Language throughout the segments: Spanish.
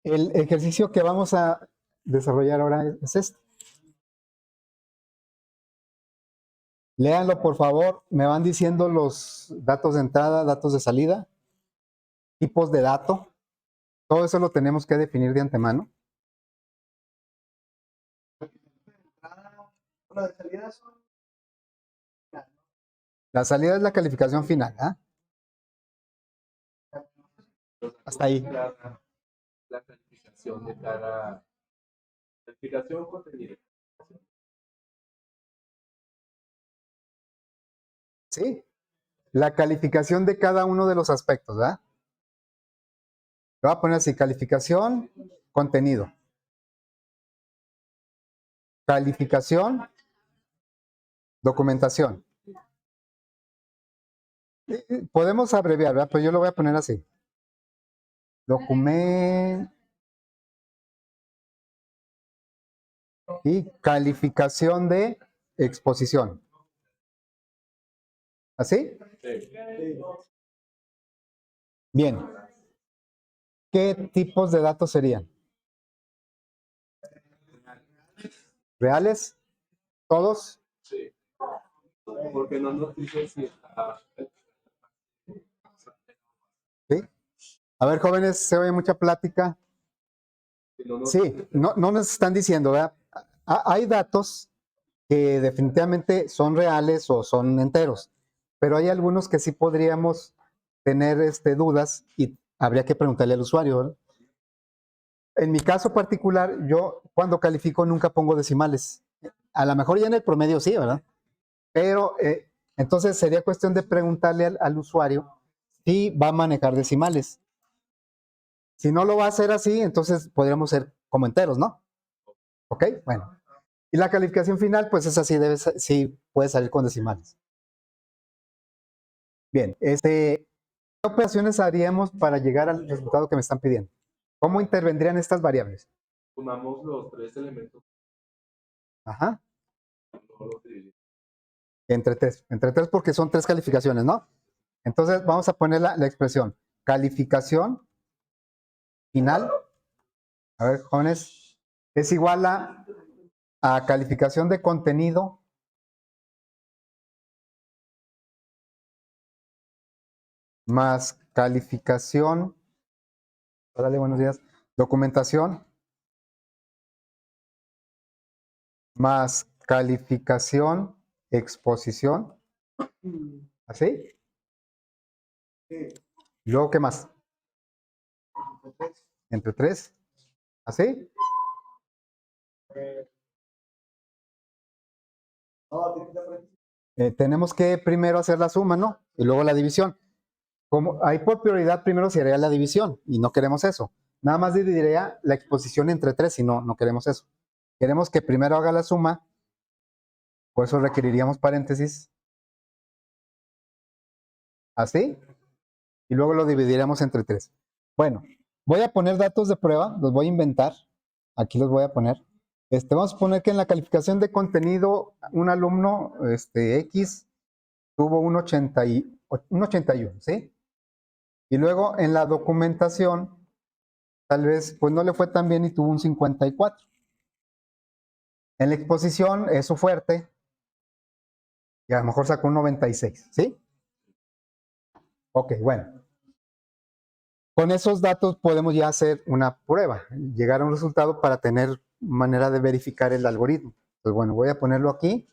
El ejercicio que vamos a desarrollar ahora es este. Léanlo, por favor. Me van diciendo los datos de entrada, datos de salida, tipos de dato. Todo eso lo tenemos que definir de antemano. La salida es la calificación final. ¿Ah? Hasta ahí. La calificación de cada calificación contenido. Sí, la calificación de cada uno de los aspectos, ¿verdad? Lo voy a poner así, calificación, contenido. Calificación, documentación. Podemos abreviar, ¿verdad? Pero yo lo voy a poner así. Documento y calificación de exposición. ¿Así? Sí. Bien. ¿Qué tipos de datos serían? ¿Reales? ¿Todos? Sí. Porque no nos dice si ¿Sí? A ver, jóvenes, se oye mucha plática. Sí, no nos están diciendo, ¿verdad? Hay datos que definitivamente son reales o son enteros, pero hay algunos que sí podríamos tener dudas y habría que preguntarle al usuario, ¿verdad? En mi caso particular, yo cuando califico nunca pongo decimales. A lo mejor ya en el promedio sí, ¿verdad? Pero entonces sería cuestión de preguntarle al usuario si va a manejar decimales. Si no lo va a hacer así, entonces podríamos ser como enteros, ¿no? ¿Ok? Bueno. Y la calificación final, pues es así, sí puede salir con decimales. Bien, ¿qué operaciones haríamos para llegar al resultado que me están pidiendo? ¿Cómo intervendrían estas variables? sumamos los tres elementos. Ajá. No los dividimos. Entre tres porque son tres calificaciones, ¿no? Entonces vamos a poner la expresión calificación final. A ver, jóvenes, es igual a calificación de contenido más calificación, órale, buenos días, documentación más calificación, exposición. ¿Así? Sí. Luego, ¿qué más? Entre tres. ¿Así? Tenemos que primero hacer la suma, ¿no? Y luego la división. Como ahí por prioridad primero se haría la división y no queremos eso. Nada más dividiría la exposición entre tres y no queremos eso. Queremos que primero haga la suma, por eso requeriríamos paréntesis. ¿Así? Y luego lo dividiremos entre tres. Bueno, voy a poner datos de prueba, los voy a inventar. Aquí los voy a poner. Vamos a poner que en la calificación de contenido un alumno X tuvo un 81, ¿sí? Y luego en la documentación, tal vez pues no le fue tan bien y tuvo un 54. En la exposición es su fuerte y a lo mejor sacó un 96, ¿sí? Ok, bueno. Con esos datos podemos ya hacer una prueba, llegar a un resultado para tener manera de verificar el algoritmo. Pues bueno, voy a ponerlo aquí.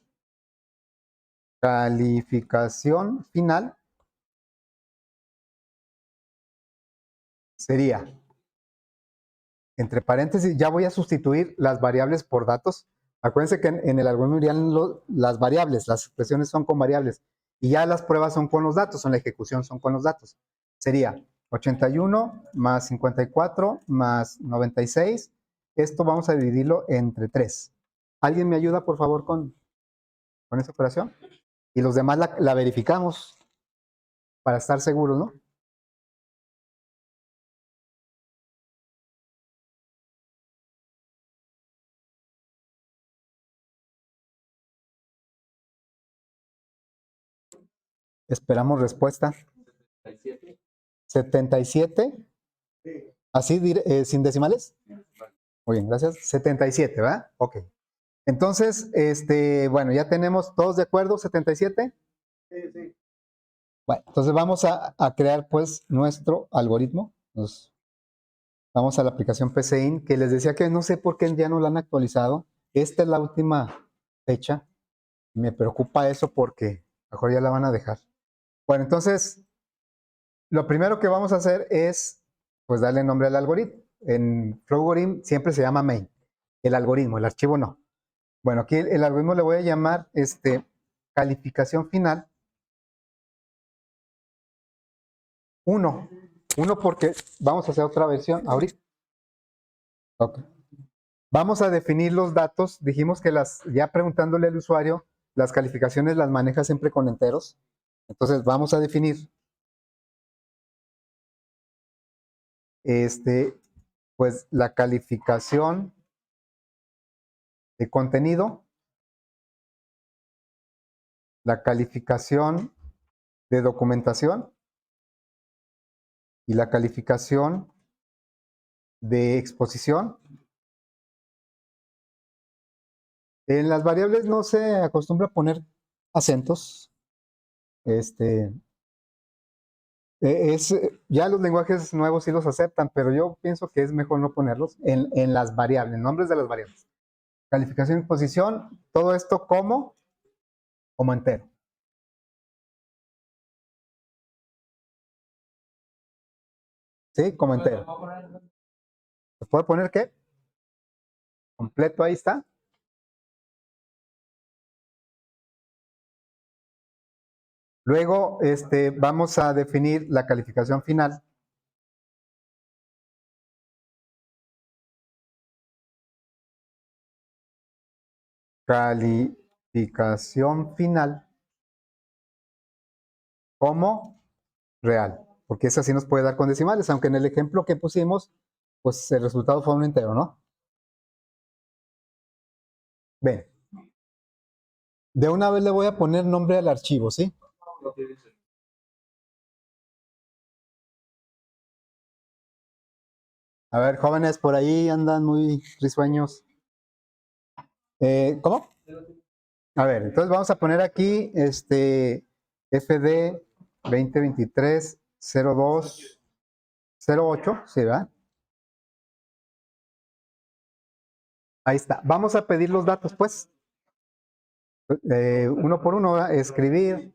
Calificación final sería, entre paréntesis, ya voy a sustituir las variables por datos. Acuérdense que en el algoritmo irían las variables, las expresiones son con variables y ya las pruebas son con los datos, en la ejecución son con los datos. Sería 81 más 54 más 96. Esto vamos a dividirlo entre 3. ¿Alguien me ayuda, por favor, con esa operación? Y los demás la verificamos para estar seguros, ¿no? Esperamos respuesta. 77. Sí. ¿Así sin decimales? Muy bien, gracias. 77, ¿verdad? Ok. Entonces, bueno, ya tenemos todos de acuerdo, 77. Sí, sí. Bueno, entonces vamos a crear pues nuestro algoritmo. Vamos a la aplicación PCIN, que les decía que no sé por qué ya no la han actualizado. Esta es la última fecha. Me preocupa eso porque mejor ya la van a dejar. Bueno, entonces, lo primero que vamos a hacer es pues darle nombre al algoritmo. En Flowgorim siempre se llama main, el algoritmo, el archivo no. Bueno, aquí el algoritmo le voy a llamar calificación final 1. 1 porque vamos a hacer otra versión ahorita. Ok. Vamos a definir los datos. Dijimos que ya preguntándole al usuario, las calificaciones las maneja siempre con enteros. Entonces vamos a definir pues la calificación de contenido, la calificación de documentación y la calificación de exposición. En las variables no se acostumbra a poner acentos. Ya los lenguajes nuevos sí los aceptan, pero yo pienso que es mejor no ponerlos en las variables, nombres de las variables. Calificación y exposición, todo esto como entero. ¿Sí? Como entero. ¿Se puede poner qué? Completo, ahí está. Luego, vamos a definir la calificación final. Calificación final como real, porque esa sí nos puede dar con decimales, aunque en el ejemplo que pusimos, pues el resultado fue un entero, ¿no? Bien. De una vez le voy a poner nombre al archivo, ¿sí? No tiene sentido. A ver, jóvenes, por ahí andan muy risueños. ¿Cómo? A ver, entonces vamos a poner aquí FD 2023 02 08, ¿sí, verdad? Ahí está. Vamos a pedir los datos, pues. Uno por uno, ¿verdad? Escribir.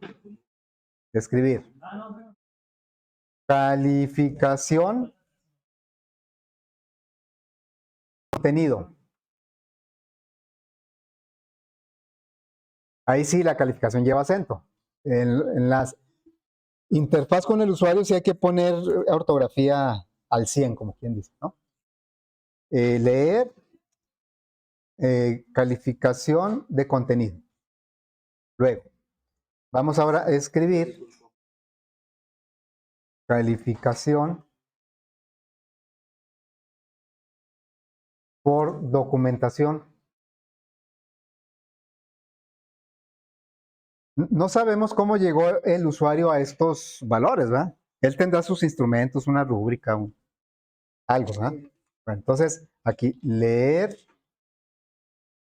Calificación. Contenido. Ahí sí la calificación lleva acento. En las interfaz con el usuario sí hay que poner ortografía al 100, como quien dice, ¿no? Leer, calificación de contenido. Luego, vamos ahora a escribir calificación por documentación. No sabemos cómo llegó el usuario a estos valores, ¿verdad? Él tendrá sus instrumentos, una rúbrica, algo, ¿verdad? Bueno, entonces, aquí, leer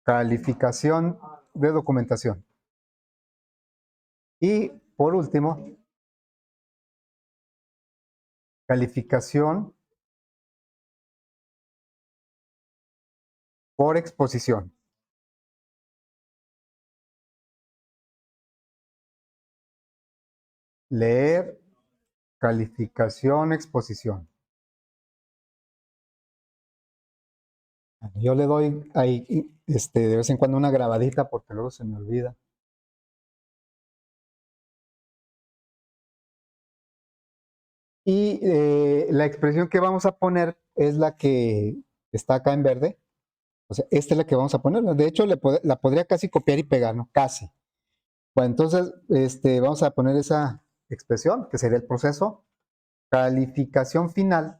calificación de documentación. Y, por último, calificación por exposición. Leer, calificación, exposición. Yo le doy ahí de vez en cuando una grabadita porque luego se me olvida. Y la expresión que vamos a poner es la que está acá en verde. O sea, esta es la que vamos a poner. De hecho, la podría casi copiar y pegar, ¿no? Casi. Bueno, entonces, vamos a poner esa expresión, que sería el proceso. Calificación final.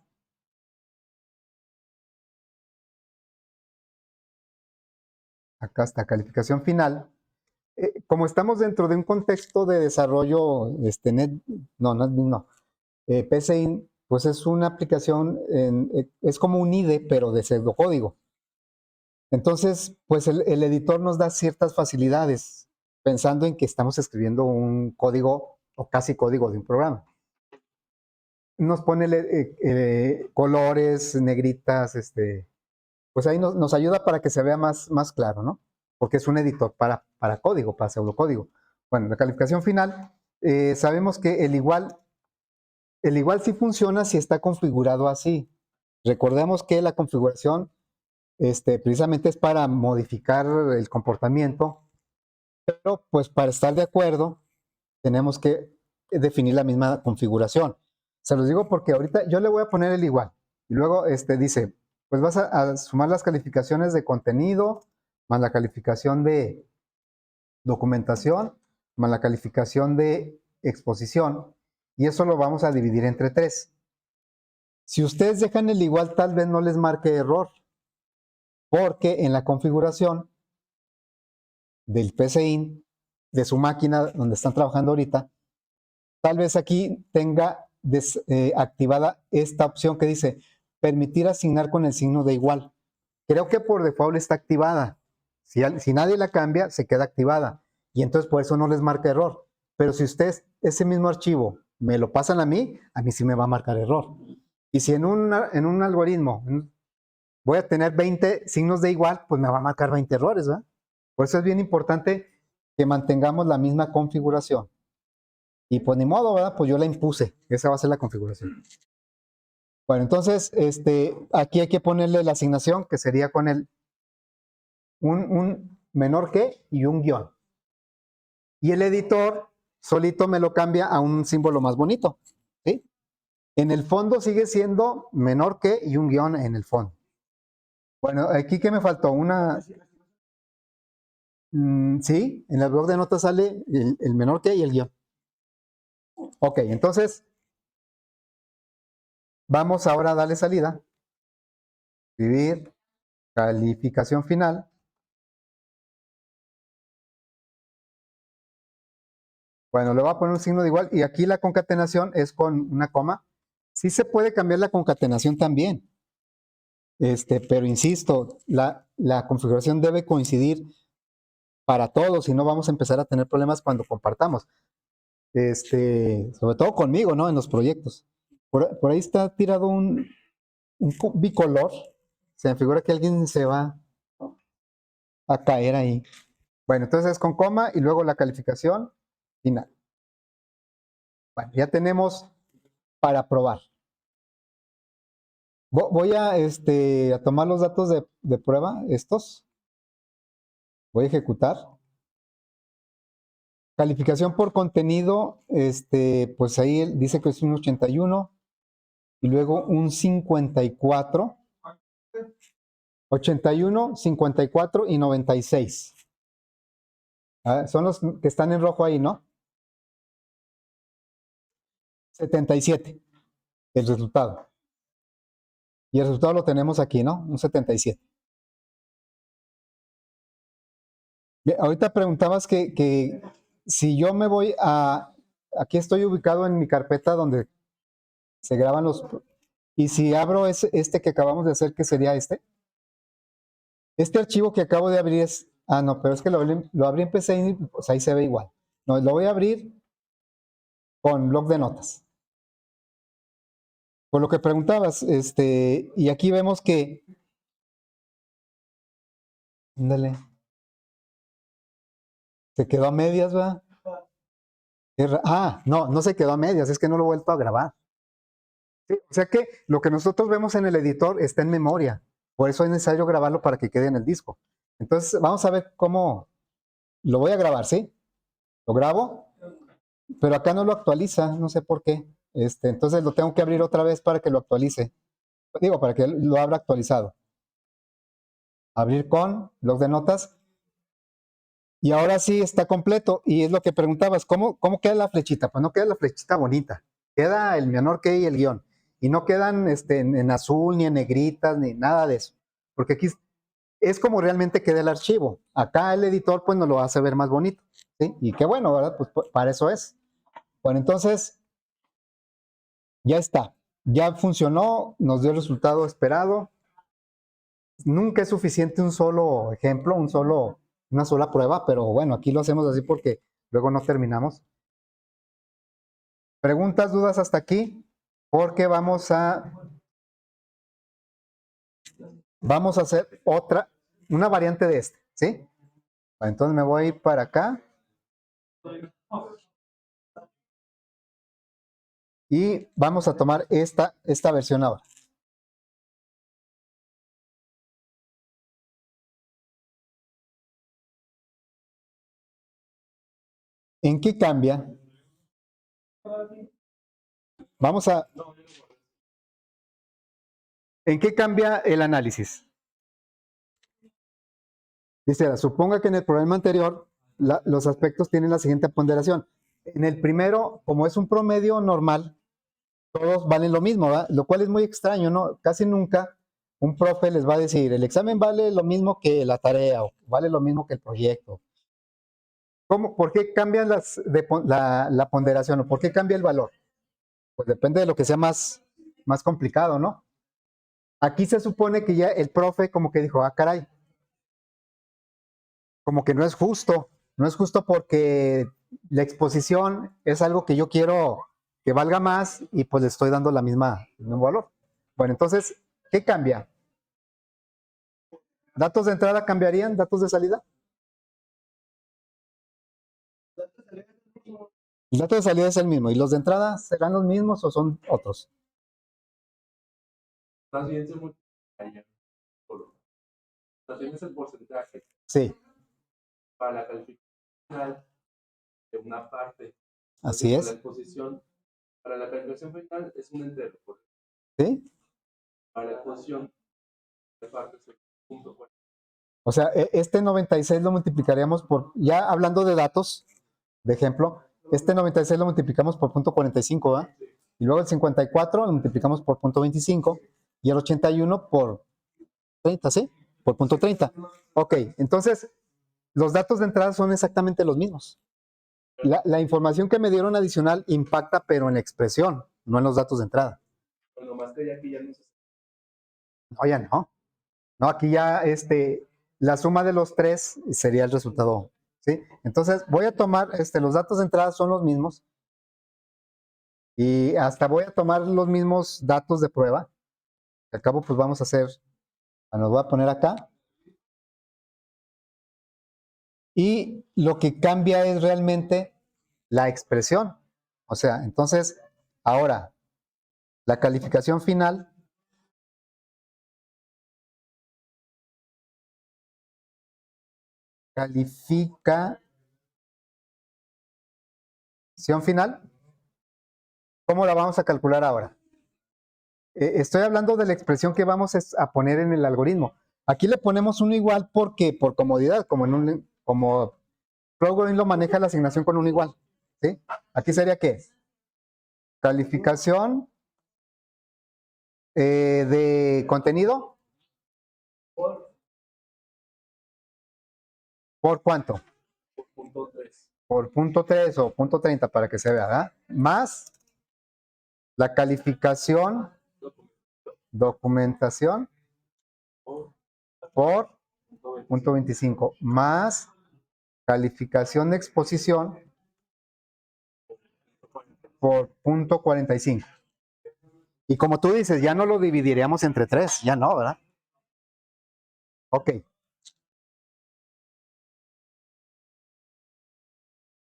Acá está, calificación final. Como estamos dentro de un contexto de desarrollo, PCIN, pues es una aplicación, es como un IDE, pero de pseudocódigo. Entonces, pues el editor nos da ciertas facilidades, pensando en que estamos escribiendo un código o casi código de un programa. Nos pone colores, negritas, pues ahí nos ayuda para que se vea más claro, ¿no? Porque es un editor para código, para pseudocódigo. Bueno, la calificación final, sabemos que el igual sí funciona si está configurado así. Recordemos que la configuración precisamente es para modificar el comportamiento, pero pues para estar de acuerdo tenemos que definir la misma configuración. Se los digo porque ahorita yo le voy a poner el igual y luego dice, pues vas a sumar las calificaciones de contenido más la calificación de documentación más la calificación de exposición y eso lo vamos a dividir entre 3. Si ustedes dejan el igual, tal vez no les marque error, porque en la configuración del PCIN, de su máquina donde están trabajando ahorita, tal vez aquí tenga activada esta opción que dice permitir asignar con el signo de igual. Creo que por default está activada. Si nadie la cambia, se queda activada. Y entonces por eso no les marca error. Pero si ustedes ese mismo archivo me lo pasan a mí sí me va a marcar error. Y si en un algoritmo voy a tener 20 signos de igual, pues me va a marcar 20 errores, ¿verdad? Por eso es bien importante que mantengamos la misma configuración. Y pues ni modo, ¿verdad? Pues yo la impuse. Esa va a ser la configuración. Bueno, entonces, aquí hay que ponerle la asignación, que sería con un menor que y un guión. Y el editor solito me lo cambia a un símbolo más bonito, ¿sí? En el fondo sigue siendo menor que y un guión en el fondo. Bueno, aquí ¿qué me faltó? Sí, en el blog de notas sale el menor que y el guión. Ok, entonces vamos ahora a darle salida. Escribir calificación final. Bueno, le voy a poner un signo de igual y aquí la concatenación es con una coma. Sí se puede cambiar la concatenación también. Pero insisto, la configuración debe coincidir para todos y no vamos a empezar a tener problemas cuando compartamos. Sobre todo conmigo, ¿no? En los proyectos. Por ahí está tirado un bicolor. Se me figura que alguien se va a caer ahí. Bueno, entonces es con coma y luego la calificación final. Bueno, ya tenemos para probar. Voy a tomar los datos de prueba, estos. Voy a ejecutar. Calificación por contenido, pues ahí dice que es un 81 y luego un 54. 81, 54 y 96. Son los que están en rojo ahí, ¿no? 77, el resultado. Y el resultado lo tenemos aquí, ¿no? Un 77. Bien, ahorita preguntabas que si yo me voy a... Aquí estoy ubicado en mi carpeta donde se graban los... Y si abro este que acabamos de hacer, ¿qué sería este? Este archivo que acabo de abrir es... Ah, no, pero es que lo abrí en PC y pues ahí se ve igual. No, lo voy a abrir con blog de notas. Por lo que preguntabas, y aquí vemos que... Ándale. Se quedó a medias, ¿verdad? No se quedó a medias, es que no lo he vuelto a grabar. Sí, o sea que lo que nosotros vemos en el editor está en memoria. Por eso es necesario grabarlo para que quede en el disco. Entonces, vamos a ver cómo lo voy a grabar, ¿sí? Lo grabo, pero acá no lo actualiza, no sé por qué. Entonces lo tengo que abrir otra vez para que lo actualice. Digo, para que lo abra actualizado. Abrir con blog de notas. Y ahora sí está completo. Y es lo que preguntabas, ¿cómo queda la flechita? Pues no queda la flechita bonita. Queda el menor que y el guión. Y no quedan en azul, ni en negritas, ni nada de eso. Porque aquí es como realmente queda el archivo. Acá el editor pues nos lo hace ver más bonito. ¿Sí? Y qué bueno, ¿verdad? Pues para eso es. Bueno, entonces, ya está. Ya funcionó, nos dio el resultado esperado. Nunca es suficiente un solo ejemplo, una sola prueba, pero bueno, aquí lo hacemos así porque luego no terminamos. Preguntas, dudas hasta aquí, porque vamos a hacer una variante de este, ¿sí? Entonces me voy a ir para acá y vamos a tomar esta versión ahora. ¿En qué cambia? ¿En qué cambia el análisis? Dice, suponga que en el problema anterior los aspectos tienen la siguiente ponderación. En el primero, como es un promedio normal, todos valen lo mismo, ¿verdad? Lo cual es muy extraño, ¿no? Casi nunca un profe les va a decir, el examen vale lo mismo que la tarea o vale lo mismo que el proyecto. ¿Por qué cambian la ponderación o por qué cambia el valor? Pues depende de lo que sea más complicado, ¿no? Aquí se supone que ya el profe como que dijo, caray, como que no es justo porque la exposición es algo que yo quiero que valga más y pues le estoy dando el mismo valor. Bueno, entonces, ¿qué cambia? ¿Datos de entrada cambiarían? ¿Datos de salida? El dato de salida es el mismo. ¿Y los de entrada serán los mismos o son otros? Más bien se multiplicaría por uno. O sea, tienes el porcentaje Sí, para la calificación final de una parte. así La es. exposición para la calificación final es un entero. ¿Sí? Para la exposición de parte es el punto 4. O sea, este 96 lo multiplicaríamos por, ya hablando de datos, de ejemplo, este 96 lo multiplicamos por punto 45, ¿verdad? Y luego el 54 lo multiplicamos por punto 25 y el 81 por 30, ¿sí? Por punto 30. Ok, entonces los datos de entrada son exactamente los mismos. La información que me dieron adicional impacta, pero en la expresión, no en los datos de entrada. Bueno, más que ya aquí ya no se. No, ya no. No, aquí ya la suma de los tres sería el resultado, ¿sí? Entonces voy a tomar, los datos de entrada son los mismos y hasta voy a tomar los mismos datos de prueba. Al cabo, pues vamos a hacer, nos voy a poner acá. Y lo que cambia es realmente la expresión. O sea, entonces, ahora, la calificación final ¿cómo la vamos a calcular ahora? Estoy hablando de la expresión que vamos a poner en el algoritmo. Aquí le ponemos uno igual porque, por comodidad, como Cloudwain lo maneja la asignación con un igual. ¿Sí? Aquí sería ¿qué? Calificación de contenido. ¿Por cuánto? Por punto 3. Por punto 3 o punto 30 para que se vea, ¿verdad? Más la calificación, documentación por punto 25, más calificación de exposición por punto 45. Y como tú dices, ya no lo dividiríamos entre 3, ya no, ¿verdad? Ok.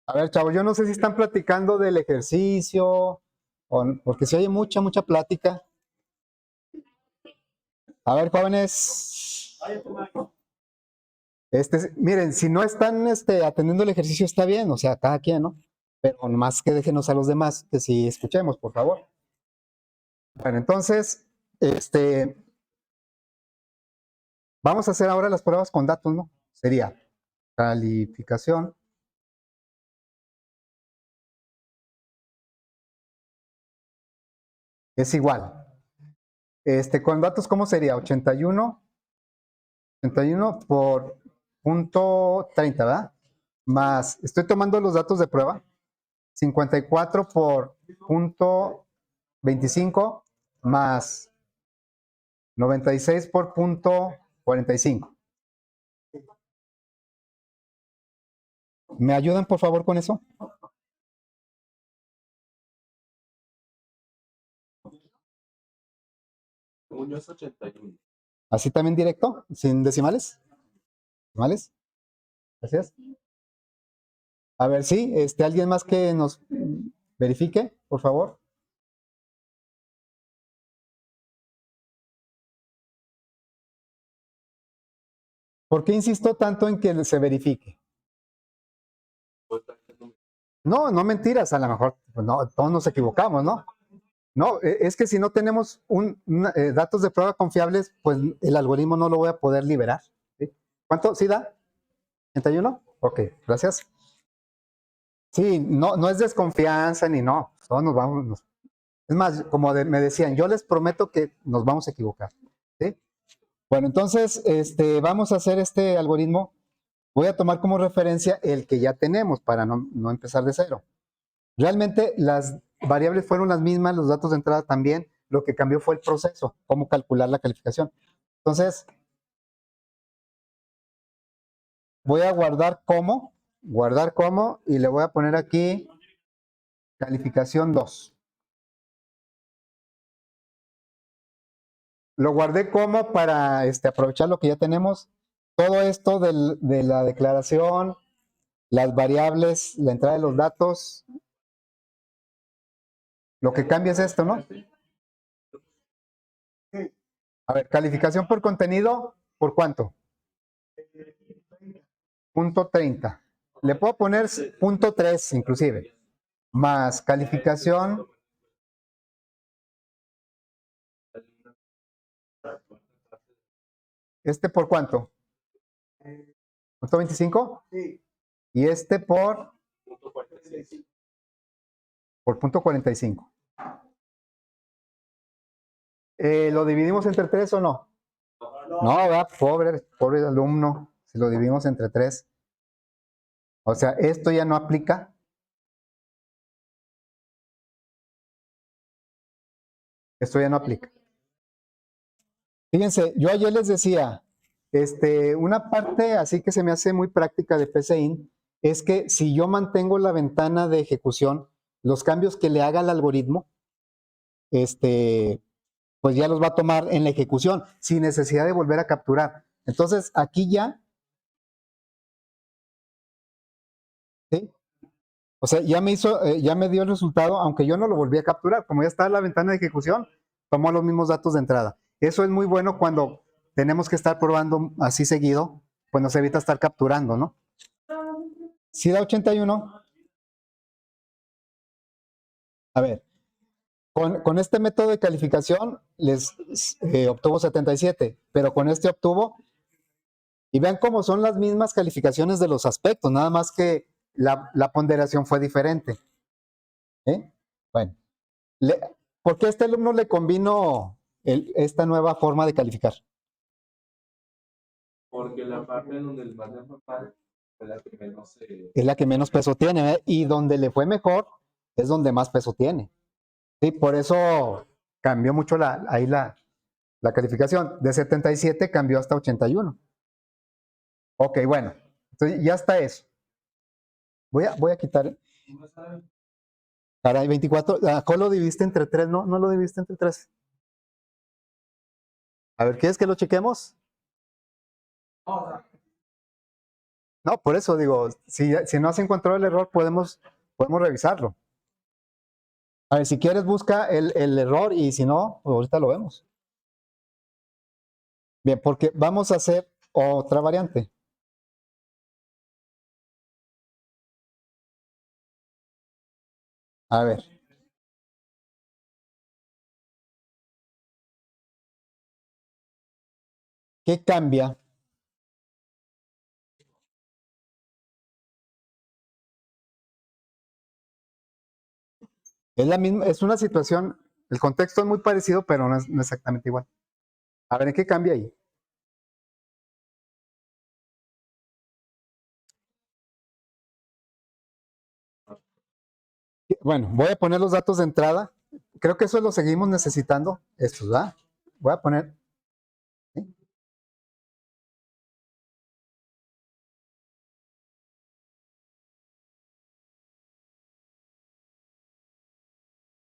A ver, chavos, yo no sé si están platicando del ejercicio, porque se oye mucha plática. A ver, jóvenes. Miren, si no están atendiendo el ejercicio está bien, o sea, cada quien, ¿no? Pero más que déjenos a los demás que si escuchemos, por favor. Bueno, entonces, vamos a hacer ahora las pruebas con datos, ¿no? Sería calificación. Es igual. Con datos, ¿cómo sería? 81 por punto 30, ¿verdad? Más, estoy tomando los datos de prueba, 54 por punto 25 más 96 por punto 45. ¿Me ayudan por favor con eso? Según yo es 81. ¿Así también directo? ¿Sin decimales? ¿Decimales? Gracias. A ver, sí, alguien más que nos verifique, por favor. ¿Por qué insisto tanto en que se verifique? No, no mentiras, a lo mejor pues no, todos nos equivocamos, ¿no? No, es que si no tenemos datos de prueba confiables, pues el algoritmo no lo voy a poder liberar. ¿Sí? ¿Cuánto? ¿Sí da? ¿81? Ok, gracias. Sí, no, no es desconfianza ni no, todos nos vamos. Es más, como me decían, yo les prometo que nos vamos a equivocar. ¿Sí? Bueno, entonces vamos a hacer este algoritmo. Voy a tomar como referencia el que ya tenemos para no empezar de cero. Realmente las variables fueron las mismas, los datos de entrada también. Lo que cambió fue el proceso, cómo calcular la calificación. Entonces, voy a guardar como, y le voy a poner aquí calificación 2. Lo guardé como para aprovechar lo que ya tenemos. Todo esto de la declaración, las variables, la entrada de los datos, lo que cambia es esto, ¿no? A ver, calificación por contenido, ¿por cuánto? Punto 30. Le puedo poner punto 3 inclusive. Más calificación. ¿Este por cuánto? ¿Punto 25? Sí. Y este por punto 45. ¿Lo dividimos entre 3 o no? No, ¿verdad? Pobre alumno. Si lo dividimos entre 3. O sea, esto ya no aplica. Esto ya no aplica. Fíjense, yo ayer les decía, una parte así que se me hace muy práctica de PCIN es que si yo mantengo la ventana de ejecución, los cambios que le haga al algoritmo, pues ya los va a tomar en la ejecución, sin necesidad de volver a capturar. Entonces, aquí ya, ¿sí? O sea, ya me dio el resultado, aunque yo no lo volví a capturar. Como ya está en la ventana de ejecución, tomó los mismos datos de entrada. Eso es muy bueno cuando tenemos que estar probando así seguido, pues nos evita estar capturando, ¿no? ¿Sí da 81? A ver, con este método de calificación les obtuvo 77, pero con este obtuvo, y vean cómo son las mismas calificaciones de los aspectos, nada más que la ponderación fue diferente. Bueno, ¿por qué a este alumno le convino esta nueva forma de calificar? Porque la parte en donde el más le fue mal fue la que menos Es la que menos peso tiene, ¿eh? Y donde le fue mejor es donde más peso tiene. Sí, por eso cambió mucho ahí la calificación. De 77 cambió hasta 81. Ok, bueno, entonces ya está eso. Voy a quitar. Caray, 24. ¿Cómo lo dividiste entre 3? No, no lo dividiste entre 3. A ver, ¿quieres que lo chequemos? No, por eso digo, si no has encontrado el error, podemos revisarlo. A ver, si quieres, busca el error y si no, pues ahorita lo vemos. Bien, porque vamos a hacer otra variante. A ver. ¿Qué cambia? Es la misma, es una situación, el contexto es muy parecido, pero no exactamente igual. A ver, ¿en qué cambia ahí? Bueno, voy a poner los datos de entrada creo que eso lo seguimos necesitando. Esto, ¿verdad? Voy a poner. ¿Sí?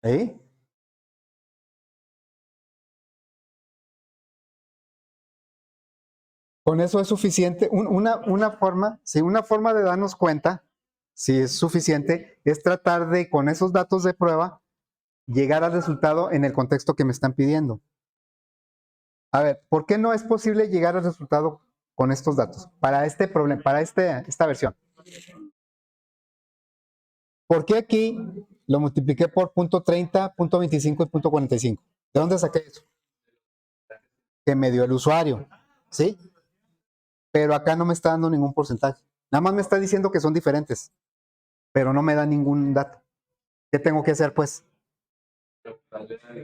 ¿Sí? Con eso es suficiente. Una forma, sí, una forma de darnos cuenta si es suficiente es tratar de, con esos datos de prueba, llegar al resultado en el contexto que me están pidiendo. A ver, ¿por qué no es posible llegar al resultado con estos datos? Para este problema, para esta versión. ¿Por qué aquí lo multipliqué por punto 30, punto 25 y punto 45? ¿De dónde saqué eso? Que me dio el usuario, ¿sí? Pero acá no me está dando ningún porcentaje. Nada más me está diciendo que son diferentes, pero no me da ningún dato. ¿Qué tengo que hacer, pues?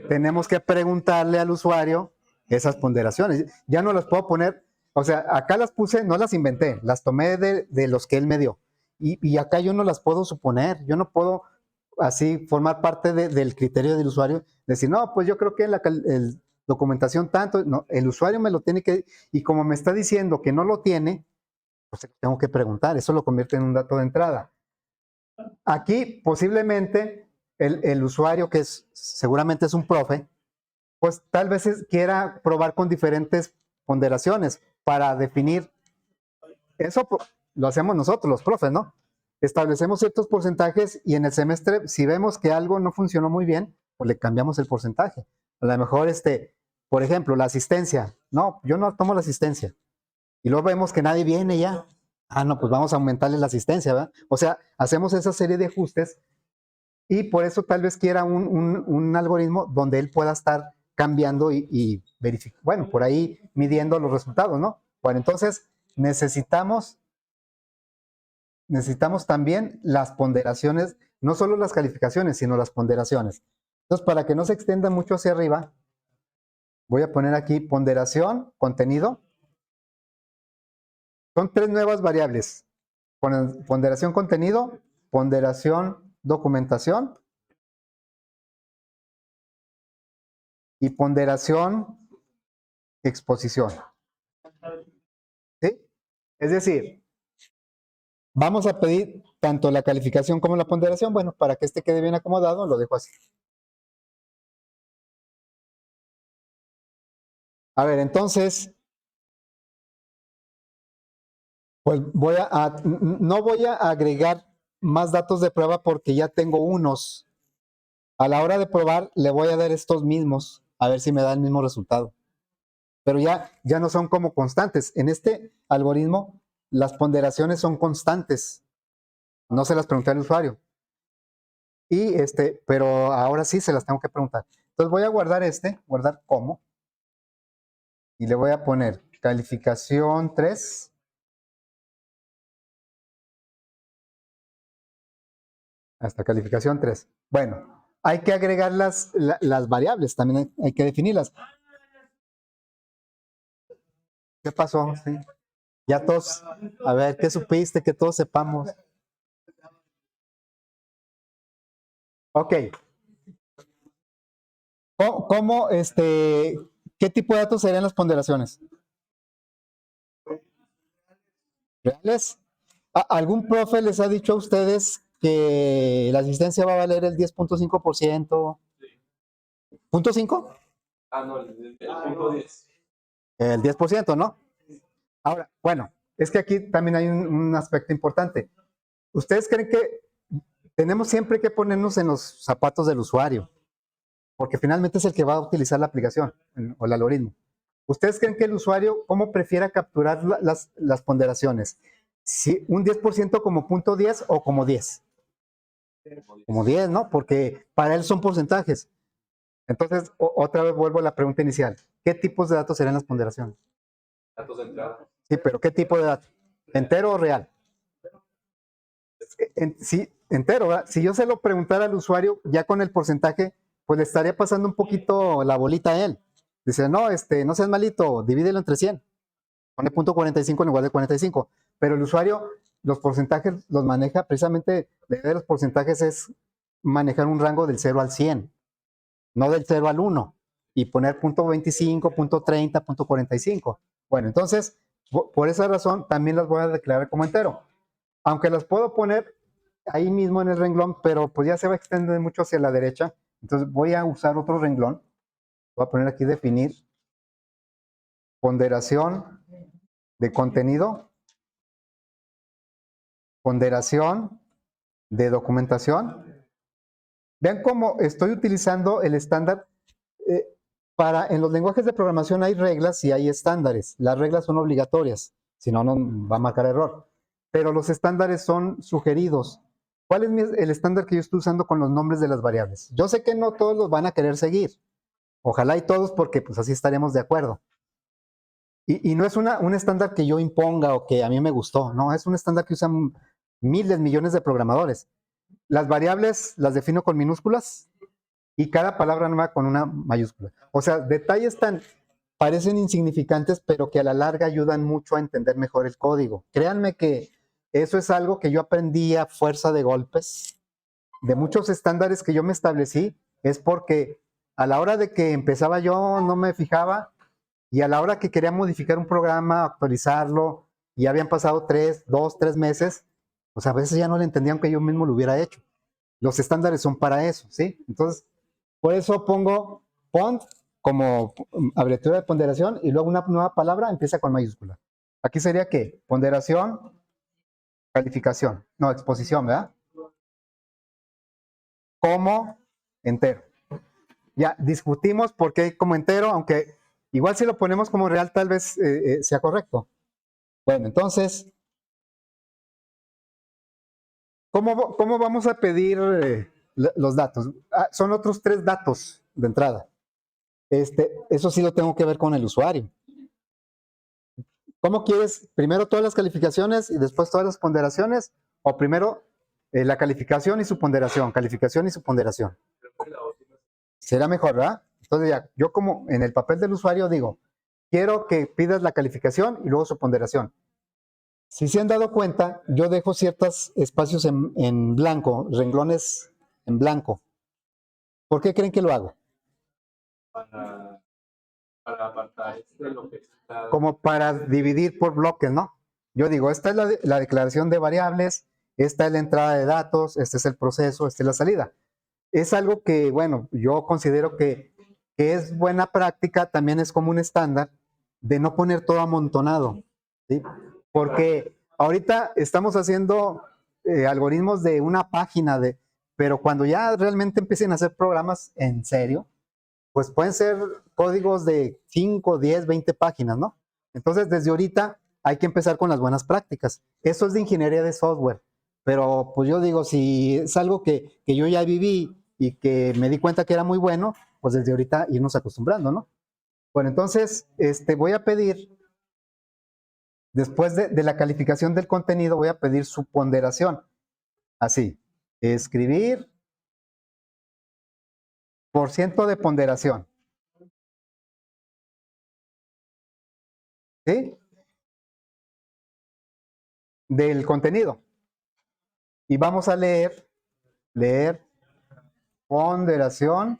Tenemos que preguntarle al usuario esas ponderaciones. Ya no las puedo poner, o sea, acá las puse, no las inventé, las tomé de los que él me dio. Y acá yo no las puedo suponer, yo no puedo así formar parte del criterio del usuario, decir, no, pues yo creo que el documentación tanto, no, el usuario me lo tiene que, y como me está diciendo que no lo tiene, pues tengo que preguntar, eso lo convierte en un dato de entrada. Aquí posiblemente el usuario, que seguramente es un profe, pues tal vez quiera probar con diferentes ponderaciones para definir. Eso lo hacemos nosotros, los profes, ¿no? Establecemos ciertos porcentajes y en el semestre, si vemos que algo no funcionó muy bien, pues le cambiamos el porcentaje. A lo mejor, por ejemplo, la asistencia. No, yo no tomo la asistencia. Y luego vemos que nadie viene ya. Ah, no, pues vamos a aumentarle la asistencia, ¿verdad? O sea, hacemos esa serie de ajustes y por eso tal vez quiera un algoritmo donde él pueda estar cambiando y verificar, bueno, por ahí midiendo los resultados, ¿no? Bueno, entonces necesitamos también las ponderaciones, no solo las calificaciones, sino las ponderaciones. Entonces, para que no se extienda mucho hacia arriba, voy a poner aquí ponderación, contenido. Son tres nuevas variables. Ponderación contenido, ponderación documentación y ponderación exposición. ¿Sí? Es decir, vamos a pedir tanto la calificación como la ponderación. Bueno, para que este quede bien acomodado, lo dejo así. A ver, entonces, pues no voy a agregar más datos de prueba porque ya tengo unos. A la hora de probar, le voy a dar estos mismos, a ver si me da el mismo resultado. Pero ya no son como constantes. En este algoritmo, las ponderaciones son constantes. No se las pregunté al usuario. Pero ahora sí se las tengo que preguntar. Entonces voy a guardar guardar como, y le voy a poner calificación 3. Hasta calificación 3. Bueno, hay que agregar las variables, también hay que definirlas. ¿Qué pasó? Sí. Ya todos, a ver, ¿qué supiste? Que todos sepamos. Ok. ¿Qué tipo de datos serían las ponderaciones? ¿Reales? ¿Algún profe les ha dicho a ustedes que la asistencia va a valer el 10.5%? ¿Punto 5? Ah, no, el punto 10. El 10%, ¿no? Ahora, bueno, es que aquí también hay un aspecto importante. ¿Ustedes creen que tenemos siempre que ponernos en los zapatos del usuario? Porque finalmente es el que va a utilizar la aplicación o el algoritmo. ¿Ustedes creen que el usuario cómo prefiera capturar las ponderaciones? ¿Si un 10% como punto 10 o como 10? Como 10, ¿no? Porque para él son porcentajes. Entonces, otra vez vuelvo a la pregunta inicial. ¿Qué tipos de datos serían las ponderaciones? Datos de entrada. Sí, pero ¿qué tipo de dato? ¿Entero o real? Sí, entero, ¿verdad? Si yo se lo preguntara al usuario ya con el porcentaje, pues le estaría pasando un poquito la bolita a él. Dice, no, no seas malito, divídelo entre 100. Pone punto 45 en lugar de 45. Pero el usuario los porcentajes los maneja precisamente, la idea de los porcentajes es manejar un rango del 0 al 100. no del 0 al 1, y poner punto 25, punto 30, punto 45. Bueno, entonces, por esa razón, también las voy a declarar como entero. Aunque las puedo poner ahí mismo en el renglón, pero pues ya se va a extender mucho hacia la derecha. Entonces voy a usar otro renglón. Voy a poner aquí definir ponderación de contenido, ponderación de documentación. Vean cómo estoy utilizando el estándar. eh, en los lenguajes de programación hay reglas y hay estándares. Las reglas son obligatorias, si no, no va a marcar error. Pero los estándares son sugeridos. ¿Cuál es el estándar que yo estoy usando con los nombres de las variables? Yo sé que no todos los van a querer seguir. Ojalá y todos, porque pues así estaremos de acuerdo. Y no es un estándar que yo imponga o que a mí me gustó, no, es un estándar que usan miles, millones de programadores. Las variables las defino con minúsculas y cada palabra nueva con una mayúscula. O sea, detalles parecen insignificantes, pero que a la larga ayudan mucho a entender mejor el código. Créanme que eso es algo que yo aprendí a fuerza de golpes, de muchos estándares que yo me establecí, es porque a la hora de que empezaba yo no me fijaba, y a la hora que quería modificar un programa, actualizarlo, y habían pasado 3 meses, pues a veces ya no le entendían que yo mismo lo hubiera hecho. Los estándares son para eso, ¿sí? Entonces, por eso pongo pond como abreviatura de ponderación y luego una nueva palabra empieza con mayúscula. Aquí sería ¿qué? Ponderación, calificación. No, exposición, ¿verdad? Como entero. Ya discutimos por qué como entero, aunque igual si lo ponemos como real tal vez sea correcto. Bueno, entonces, ¿cómo vamos a pedir los datos? Son otros 3 datos de entrada. Eso sí lo tengo que ver con el usuario. ¿Cómo quieres? ¿Primero todas las calificaciones y después todas las ponderaciones? ¿O primero la calificación y su ponderación? Calificación y su ponderación. Será mejor, ¿verdad? Entonces ya, yo como en el papel del usuario digo, quiero que pidas la calificación y luego su ponderación. Si se han dado cuenta, yo dejo ciertos espacios en blanco, renglones en blanco. ¿Por qué creen que lo hago? Para, para apartar lo que está. Como para dividir por bloques, ¿no? Yo digo, esta es la declaración de variables, esta es la entrada de datos, este es el proceso, esta es la salida. Es algo que, bueno, yo considero que es buena práctica, también es como un estándar de no poner todo amontonado, ¿sí? Porque ahorita estamos haciendo algoritmos de una página, pero cuando ya realmente empiecen a hacer programas en serio, pues pueden ser códigos de 5, 10, 20 páginas, ¿no? Entonces, desde ahorita hay que empezar con las buenas prácticas. Eso es de ingeniería de software. Pero pues yo digo, si es algo que yo ya viví y que me di cuenta que era muy bueno, pues desde ahorita irnos acostumbrando, ¿no? Bueno, entonces, voy a pedir, después de la calificación del contenido, voy a pedir su ponderación. Así, escribir por ciento de ponderación. ¿Sí? Del contenido. Y vamos a leer ponderación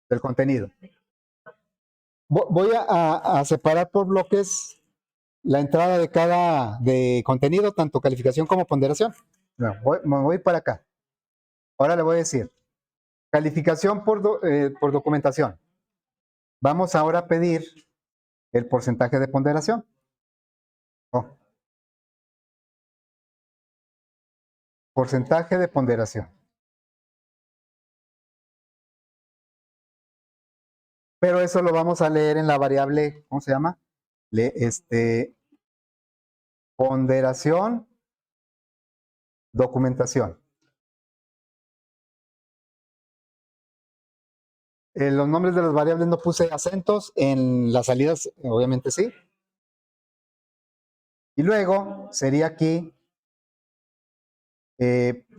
del contenido. Voy a separar por bloques la entrada de cada de contenido, tanto calificación como ponderación. No, me voy para acá. Ahora le voy a decir, calificación por documentación. Vamos ahora a pedir el porcentaje de ponderación. Oh, porcentaje de ponderación. Pero eso lo vamos a leer en la variable, ¿cómo se llama? Ponderación, documentación. Los nombres de las variables no puse acentos, en las salidas obviamente sí. Y luego sería aquí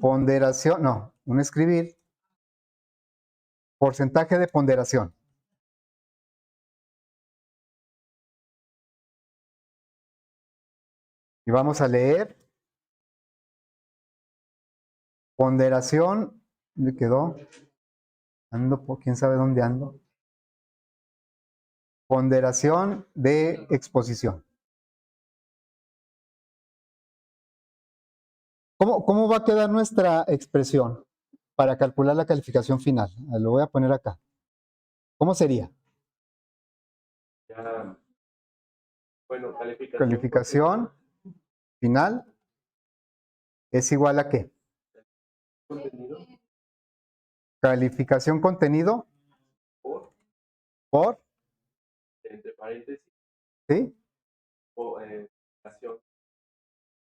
ponderación, no, un escribir, porcentaje de ponderación. Y vamos a leer ponderación, ¿dónde quedó? Ando por quién sabe dónde ando. Ponderación de exposición. ¿Cómo va a quedar nuestra expresión para calcular la calificación final? Lo voy a poner acá. ¿Cómo sería? Ya, bueno, Calificación final es igual a ¿qué? contenido Calificación contenido por, entre paréntesis, ¿sí? o acción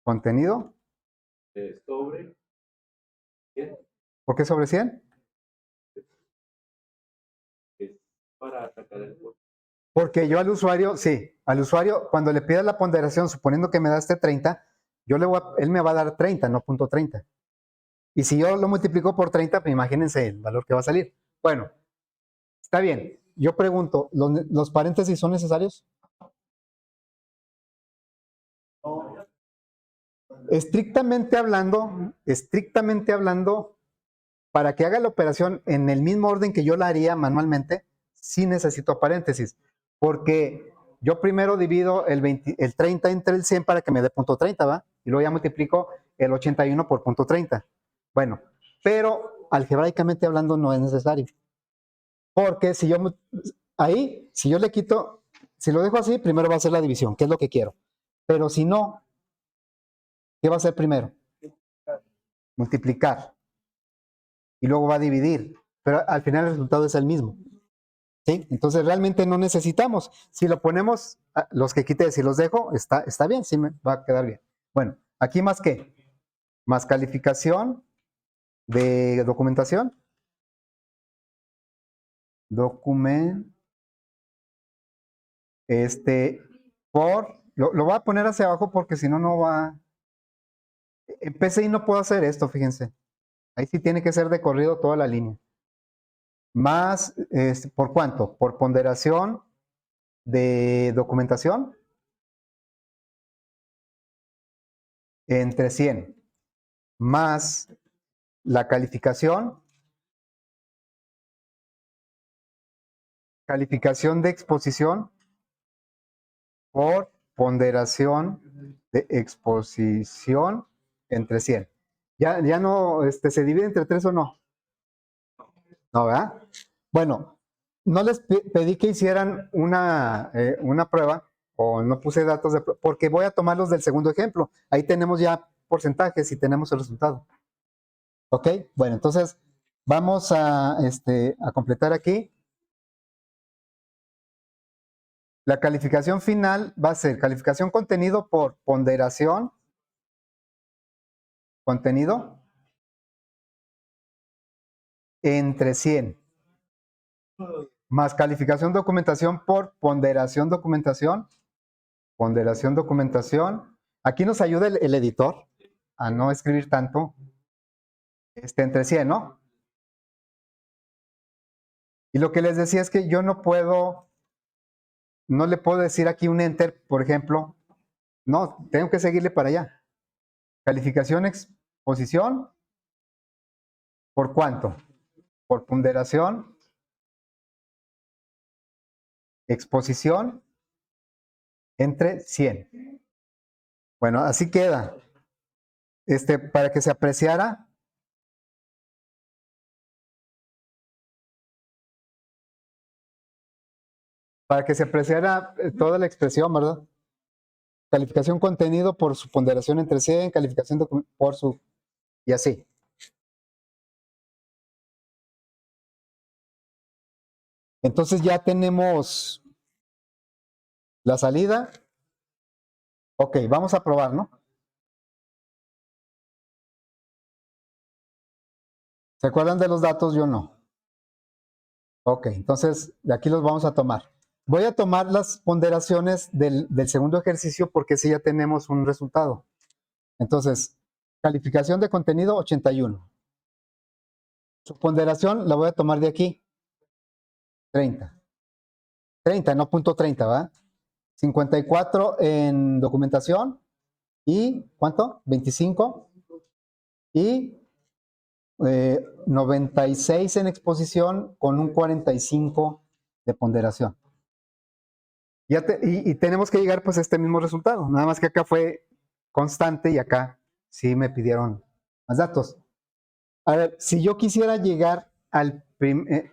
Contenido. sobre 100, ¿Por qué sobre 100? es para sacar el por. Porque yo al usuario, sí, al usuario, cuando le pidas la ponderación, suponiendo que me da este 30, él me va a dar 30, no punto 30. Y si yo lo multiplico por 30, pues imagínense el valor que va a salir. Bueno, está bien. Yo pregunto, ¿los paréntesis son necesarios? Estrictamente hablando, para que haga la operación en el mismo orden que yo la haría manualmente, sí necesito paréntesis, porque yo primero divido el 30 entre el 100 para que me dé punto 30, ¿va? Y luego ya multiplico el 81 por punto 30. Bueno, pero algebraicamente hablando no es necesario, porque si yo le quito, si lo dejo así, primero va a ser la división, que es lo que quiero. Pero si no, ¿qué va a ser primero? Multiplicar. Y luego va a dividir. Pero al final el resultado es el mismo. ¿Sí? Entonces realmente no necesitamos. Si lo ponemos, los que quité, si los dejo, está bien, sí me va a quedar bien. Bueno, aquí más que, más calificación de documentación. Lo voy a poner hacia abajo porque si no, no va. En PCI no puedo hacer esto, fíjense. Ahí sí tiene que ser de corrido toda la línea. Más, ¿por cuánto? Por ponderación de documentación entre 100 más la calificación de exposición por ponderación de exposición entre 100. Ya no se divide entre 3 o no. No, ¿verdad? Bueno, no les pedí que hicieran una prueba o no puse datos porque voy a tomarlos del segundo ejemplo. Ahí tenemos ya porcentajes y tenemos el resultado. ¿Ok? Bueno, entonces vamos a completar aquí. La calificación final va a ser calificación contenido por ponderación contenido entre 100 más calificación documentación por ponderación documentación. Aquí nos ayuda el editor a no escribir tanto, entre 100, ¿no? Y lo que les decía es que yo no le puedo decir aquí un enter, por ejemplo, no, tengo que seguirle para allá. Calificación exposición, ¿por cuánto? Por ponderación, exposición entre 100. Bueno, así queda. Para que se apreciara toda la expresión, ¿verdad? Calificación contenido por su ponderación entre 100, calificación por su... y así. Entonces ya tenemos la salida. Ok, vamos a probar, ¿no? ¿Se acuerdan de los datos? Yo no. Ok, entonces de aquí los vamos a tomar. Voy a tomar las ponderaciones del segundo ejercicio porque sí ya tenemos un resultado. Entonces, calificación de contenido 81. Su ponderación la voy a tomar de aquí, 30. 30, no punto 30, ¿va? 54 en documentación y ¿cuánto? 25 y 96 en exposición con un 45 de ponderación. Y tenemos que llegar pues a este mismo resultado, nada más que acá fue constante y acá sí me pidieron más datos. A ver, si yo quisiera llegar al primer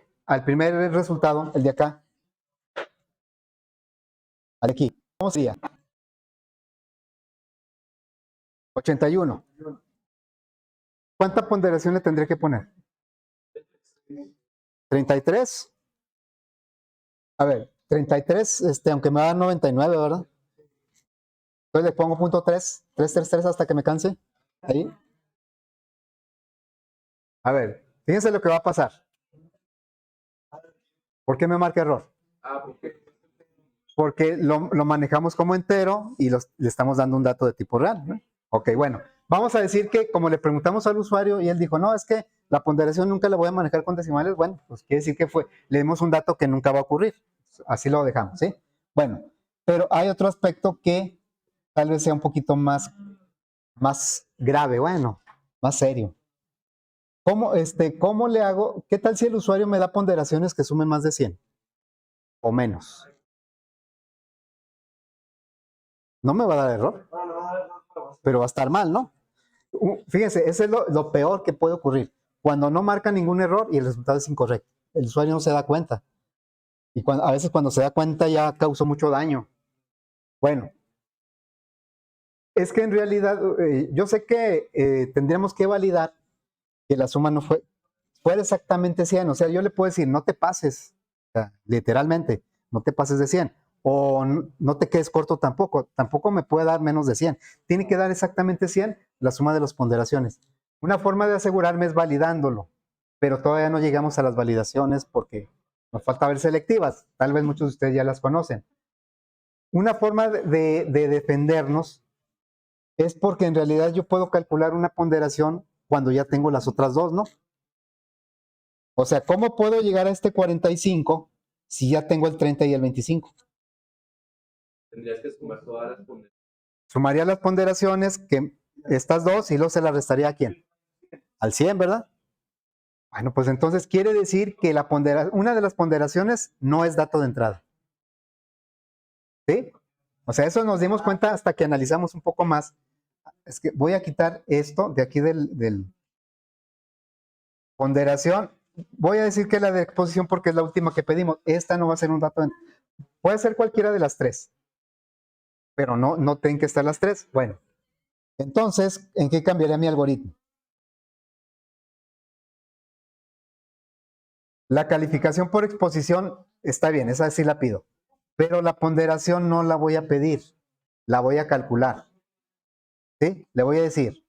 resultado, el de acá, al de aquí, ¿cómo sería? 81. ¿Cuánta ponderación le tendré que poner? 33. A ver, 33, aunque me da 99, ¿verdad? Entonces le pongo punto 3, 3 hasta que me canse. Ahí. A ver, fíjense lo que va a pasar. ¿Por qué me marca error? Porque lo manejamos como entero y le estamos dando un dato de tipo real, ¿no? Ok, bueno, vamos a decir que como le preguntamos al usuario y él dijo, no, es que la ponderación nunca la voy a manejar con decimales, bueno, pues quiere decir que le dimos un dato que nunca va a ocurrir. Así lo dejamos, ¿sí? Bueno, pero hay otro aspecto que tal vez sea un poquito más grave, bueno, más serio. ¿Cómo le hago? ¿Qué tal si el usuario me da ponderaciones que sumen más de 100 o menos? No me va a dar error, pero va a estar mal, ¿no? Fíjense, ese es lo peor que puede ocurrir. Cuando no marca ningún error y el resultado es incorrecto. El usuario no se da cuenta. Y a veces cuando se da cuenta ya causó mucho daño. Bueno, es que en realidad yo sé que tendríamos que validar que la suma no fue exactamente 100. O sea, yo le puedo decir, no te pases, o sea, literalmente, no te pases de 100. O no te quedes corto tampoco. Tampoco me puede dar menos de 100. Tiene que dar exactamente 100 la suma de las ponderaciones. Una forma de asegurarme es validándolo, pero todavía no llegamos a las validaciones porque nos falta ver selectivas. Tal vez muchos de ustedes ya las conocen. Una forma de defendernos es porque en realidad yo puedo calcular una ponderación cuando ya tengo las otras dos, ¿no? O sea, ¿cómo puedo llegar a este 45 si ya tengo el 30 y el 25? Tendrías que sumar todas las ponderaciones. Sumaría las ponderaciones, que estas dos, y luego se las restaría a quién? Al 100, ¿verdad? Bueno, pues entonces quiere decir que una de las ponderaciones no es dato de entrada. ¿Sí? O sea, eso nos dimos cuenta hasta que analizamos un poco más. Es que voy a quitar esto de aquí del ponderación. Voy a decir que la de exposición porque es la última que pedimos. Esta no va a ser un dato de entrada. Puede ser cualquiera de las tres, pero no tienen que estar las tres. Bueno, entonces, ¿en qué cambiaría mi algoritmo? La calificación por exposición está bien, esa sí la pido, pero la ponderación no la voy a pedir, la voy a calcular. ¿Sí? Le voy a decir,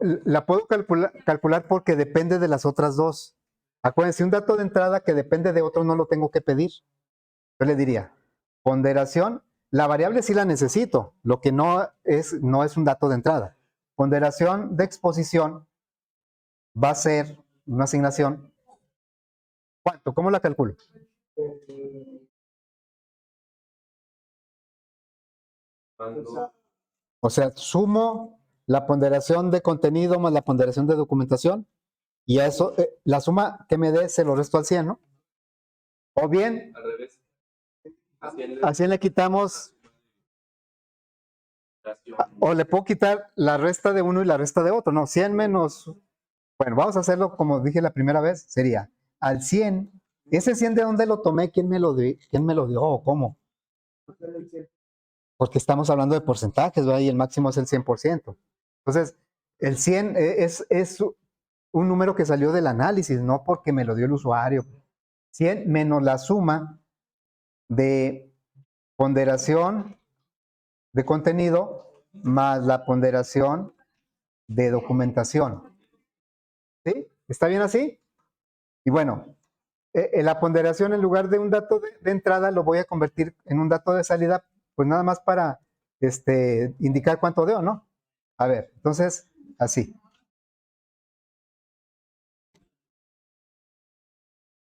la puedo calcular porque depende de las otras dos. Acuérdense, un dato de entrada que depende de otro no lo tengo que pedir. Yo le diría, ponderación, la variable sí la necesito, lo que no es un dato de entrada. Ponderación de exposición va a ser una asignación. ¿Cuánto? ¿Cómo la calculo? O sea, sumo la ponderación de contenido más la ponderación de documentación y a eso, la suma que me dé se lo resto al 100, ¿no? O bien, Al revés. a 100 le quitamos, o le puedo quitar la resta de uno y la resta de otro, ¿no? 100 menos, bueno, vamos a hacerlo como dije la primera vez, sería al 100, ese 100 de dónde lo tomé, quién me lo dio o cómo. Porque estamos hablando de porcentajes, ¿verdad? Y el máximo es el 100%. Entonces, el 100 es un número que salió del análisis, no porque me lo dio el usuario. 100 menos la suma de ponderación de contenido más la ponderación de documentación. ¿Sí? ¿Está bien así? Y bueno, la ponderación en lugar de un dato de entrada lo voy a convertir en un dato de salida, pues nada más para indicar cuánto dio, ¿no? A ver, entonces, así.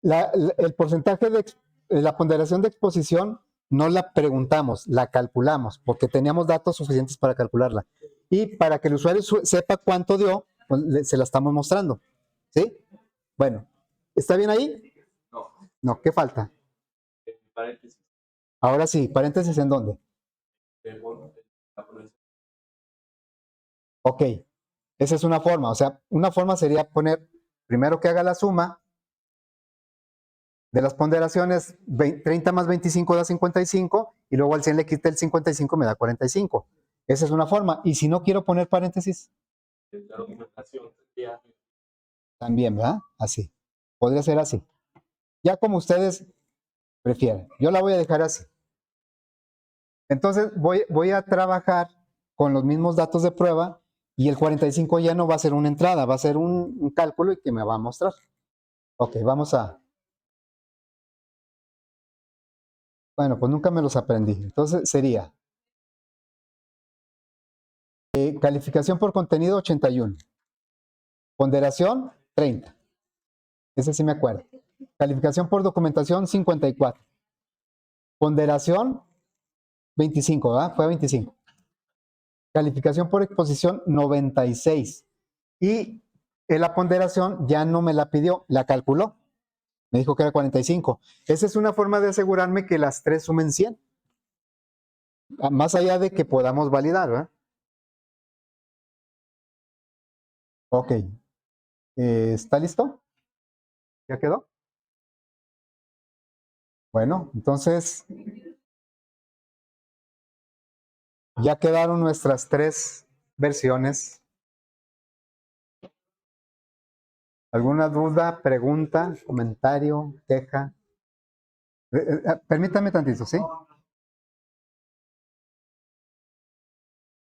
El porcentaje de la ponderación de exposición no la preguntamos, la calculamos, porque teníamos datos suficientes para calcularla. Y para que el usuario sepa cuánto dio, pues, se la estamos mostrando. ¿Sí? Bueno, ¿está bien ahí? No, No, ¿qué falta? paréntesis. Ahora sí, paréntesis ¿en dónde? La pronunciación. Ok, esa es una forma. O sea, una forma sería poner, primero que haga la suma de las ponderaciones, 30 más 25 da 55, y luego al 100 le quita el 55, me da 45. Esa es una forma. Y si no quiero poner paréntesis, La documentación sería también, ¿verdad? Así. Podría ser así. Ya como ustedes prefieran. Yo la voy a dejar así. Entonces voy a trabajar con los mismos datos de prueba y el 45 ya no va a ser una entrada, va a ser un cálculo y que me va a mostrar. Ok, vamos a... Bueno, pues nunca me los aprendí. Entonces sería calificación por contenido 81. Ponderación 30. Ese sí me acuerdo. Calificación por documentación 54. Ponderación 25, ¿verdad? Fue 25. Calificación por exposición 96. Y la ponderación ya no me la pidió, la calculó. Me dijo que era 45. Esa es una forma de asegurarme que las tres sumen 100. Más allá de que podamos validar, ¿verdad? Ok. ¿Está listo? ¿Ya quedó? Bueno, entonces ya quedaron nuestras tres versiones. ¿Alguna duda, pregunta, comentario, queja? Permítame tantito, ¿sí?